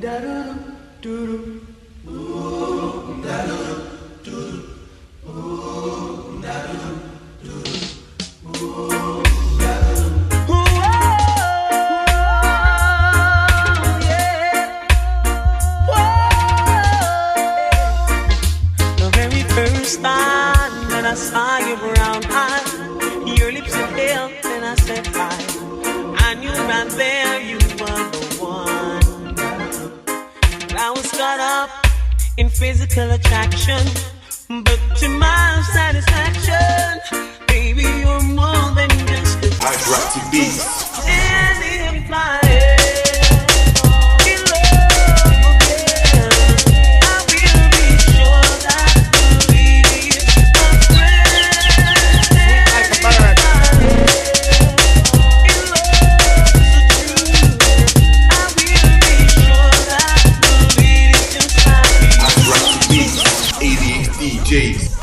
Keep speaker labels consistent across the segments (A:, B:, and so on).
A: The very first time that I saw your brown eyes, your lips were pale, and I said hi. I knew right there you were the one. I was caught up in physical attraction, but to my satisfaction, baby, you're more than just a
B: Adhdjs.
A: and it implies
B: Adhdjs.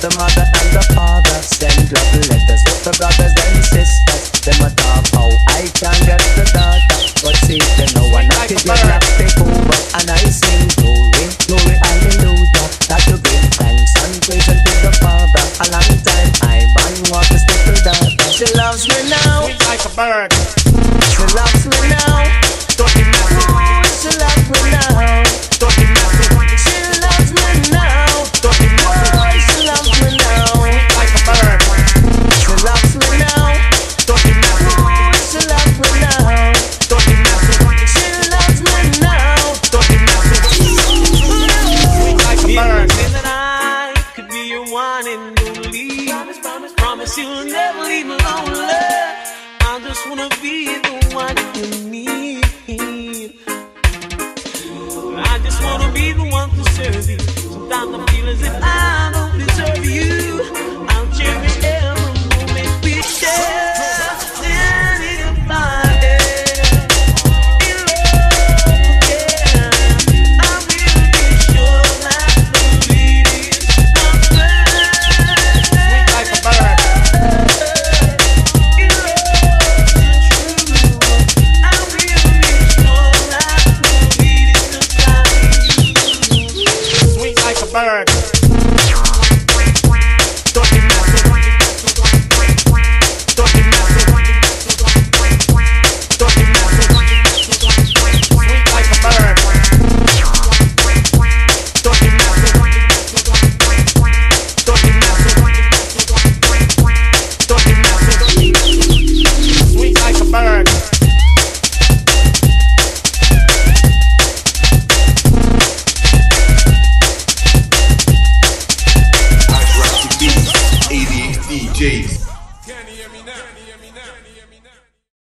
C: The mother and the father send love letters with the brothers and sisters. Them a talk how I can get the daughter, but see they know I'm not to get last take over. And I sing glory, glory, hallelujah. That to give thanks and praise unto the Father. A long time I want this little daughter. She loves me now,
D: like a bird.
C: she loves me now.